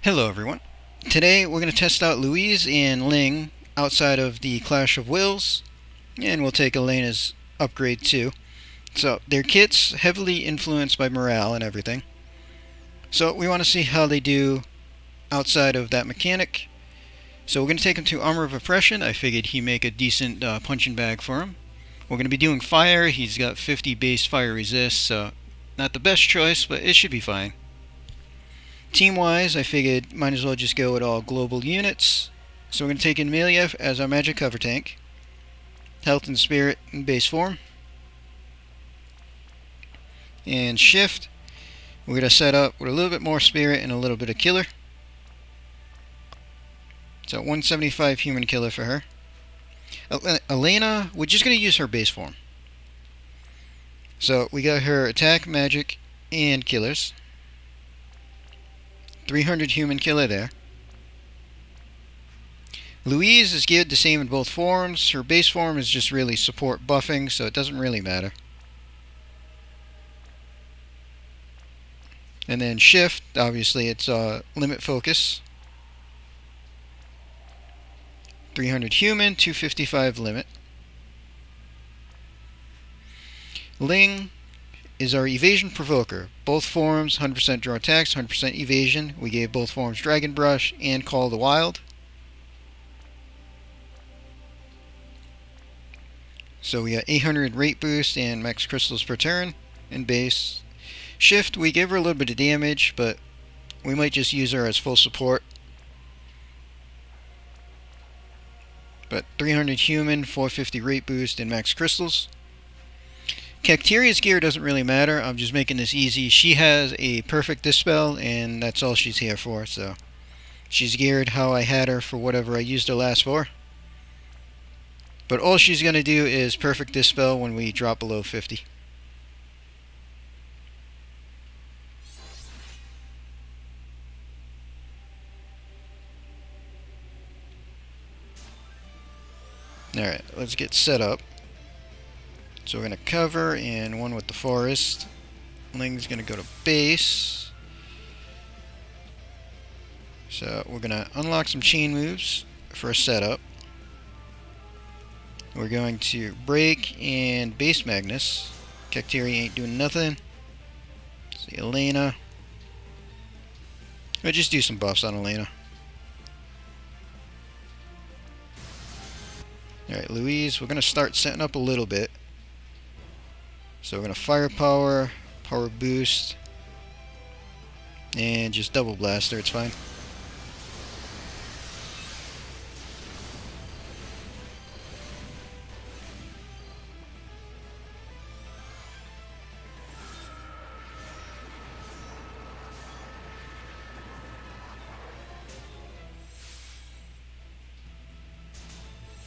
Hello everyone. Today we're going to test out Louise and Ling outside of the Clash of Wills, and we'll take Elena's upgrade too. So their kits heavily influenced by morale and everything. So we want to see how they do outside of that mechanic. So we're going to take him to Armor of Oppression. I figured he'd make a decent punching bag for him. We're going to be doing fire. He's got 50 base fire resist, so not the best choice, but it should be fine. Team-wise, I figured might as well just go with all global units. So we're going to take in Amelia as our magic cover tank. Health and Spirit in base form. And Shift, we're going to set up with a little bit more Spirit and a little bit of Killer. So 175 human killer for her. Elena, we're just going to use her base form. So we got her attack, magic, and killers. 300 human killer there. Louise is geared the same in both forms. Her base form is just really support buffing, so it doesn't really matter. And then Shift, obviously it's limit focus. 300 human, 255 limit. Ling is our evasion provoker. Both forms, 100% draw attacks, 100% evasion. We gave both forms Dragon Brush and Call of the Wild. So we got 800 rate boost and max crystals per turn in base. Shift, we gave her a little bit of damage, but we might just use her as full support. But 300 human, 450 rate boost, and max crystals. Cacteria's gear doesn't really matter. I'm just making this easy. She has a perfect dispel, and that's all she's here for. So she's geared how I had her for whatever I used her last for. But all she's going to do is perfect dispel when we drop below 50. Alright, let's get set up. So we're going to cover and one with the forest. Ling's going to go to base. So we're going to unlock some chain moves for a setup. We're going to break and base Magnus. Cacteria ain't doing nothing. See Elena. We'll just do some buffs on Elena. Alright, Louise, we're going to start setting up a little bit. So we're going to firepower, power boost, and just double blaster, it's fine.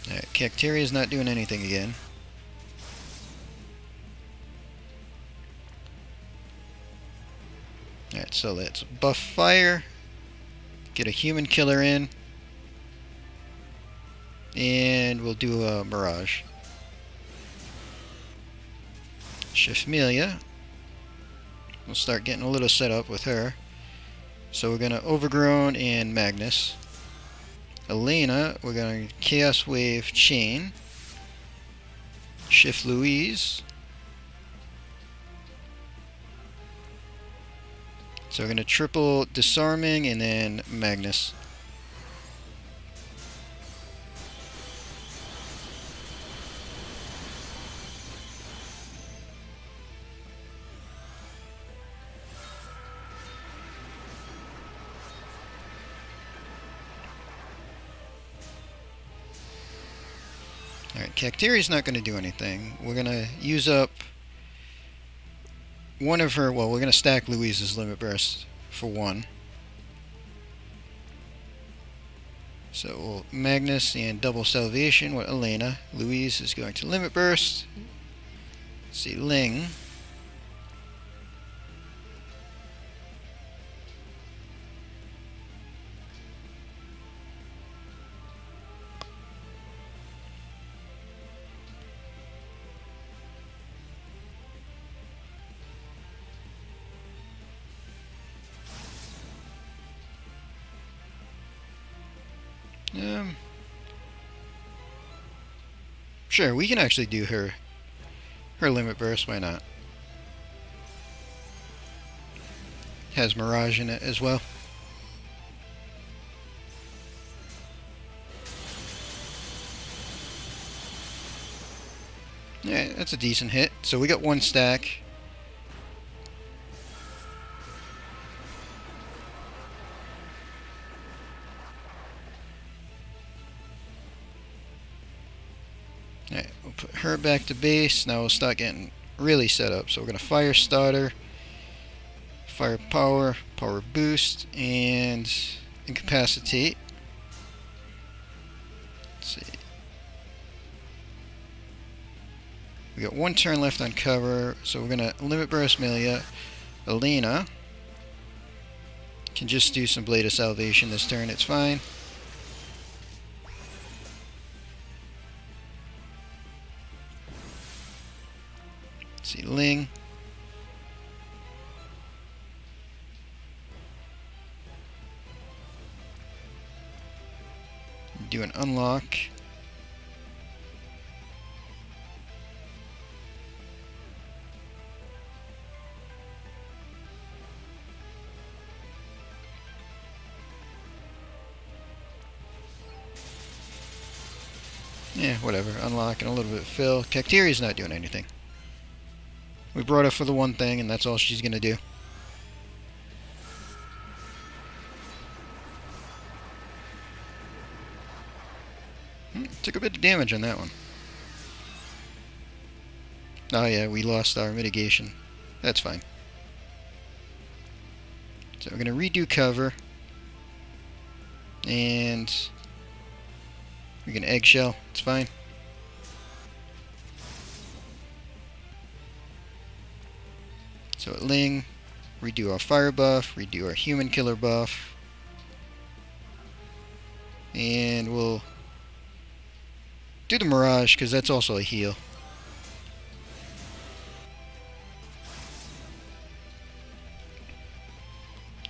Alright, Cacteria's not doing anything again. Alright, so let's buff fire, get a human killer in, and we'll do a Mirage. Shift Amelia. We'll start getting a little set up with her. So we're going to Overgrown and Magnus. Elena, we're going to Chaos Wave Chain. Shift Louise. So we're going to triple Disarming and then Magnus. Alright, Cacteria's not going to do anything. We're going to use up one of her, well, we're going to stack Louise's Limit Burst for one. So we'll Magnus and double Salvation with Elena. Louise is going to Limit Burst. Let's see, Ling. Sure, we can actually do her limit burst. Why not? Has Mirage in it as well. Yeah, that's a decent hit. So we got one stack. Alright, we'll put her back to base. Now we'll start getting really set up. So we're going to fire starter, fire power, power boost, and incapacitate. Let's see. We got one turn left on cover, so we're going to limit burst Amelia. Elena can just do some Blade of Salvation this turn, it's fine. Let's see, Ling. Do an unlock. Yeah, whatever. Unlock and a little bit of fill. Cacteria's not doing anything. We brought her for the one thing, and that's all she's gonna do. Took a bit of damage on that one. Oh yeah, we lost our mitigation. That's fine. So we're gonna redo cover. And we can eggshell, it's fine. So at Ling, redo our fire buff, redo our human killer buff. And we'll do the Mirage, because that's also a heal.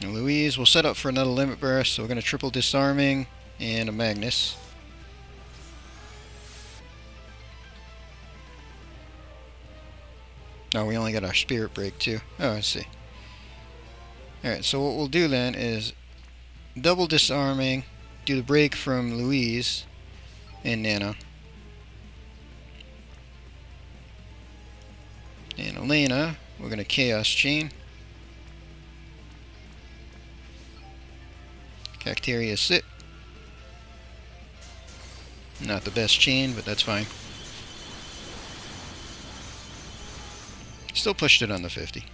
And Louise will set up for another limit burst, so we're going to triple disarming and a Magnus. Oh, we only got our spirit break too. Oh, I see. Alright, so what we'll do then is double disarming, do the break from Louise and Nana. And Elena, we're going to Chaos Chain. Cacteria sit. Not the best chain, but that's fine. Still pushed it on the 50.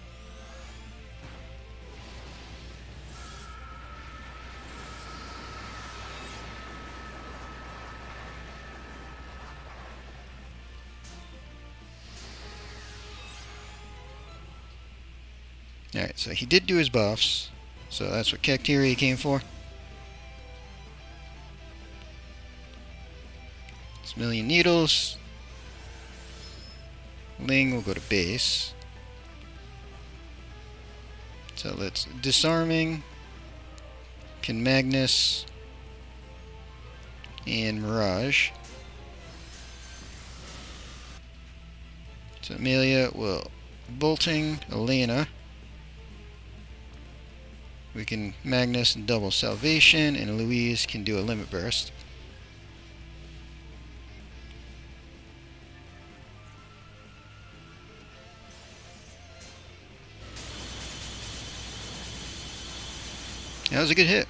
Alright, so he did do his buffs. So that's what Cacteria came for. It's Million Needles. Ling will go to base. So let's disarming. Can Magnus. And Mirage. So Amelia will bolting Elena. We can Magnus and double salvation, and Louise can do a limit burst. That was a good hit.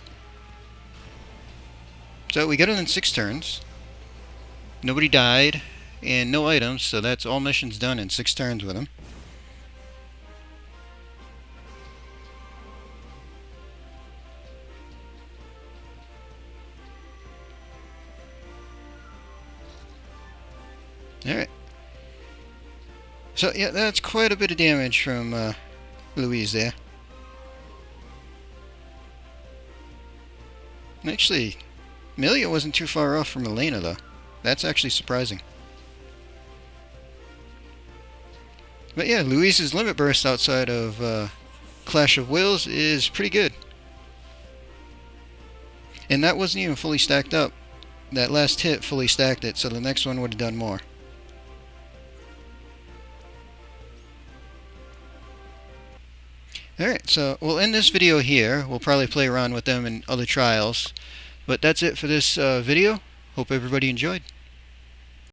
So we got it in 6 turns. Nobody died, and no items, so that's all missions done in 6 turns with him. Alright. So, yeah, that's quite a bit of damage from Louise there. Actually, Amelia wasn't too far off from Elena, though. That's actually surprising. But yeah, Louise's limit burst outside of Clash of Wills is pretty good. And that wasn't even fully stacked up. that last hit fully stacked it, so the next one would have done more. Alright, so we'll end this video here. We'll probably play around with them in other trials. But that's it for this video. Hope everybody enjoyed.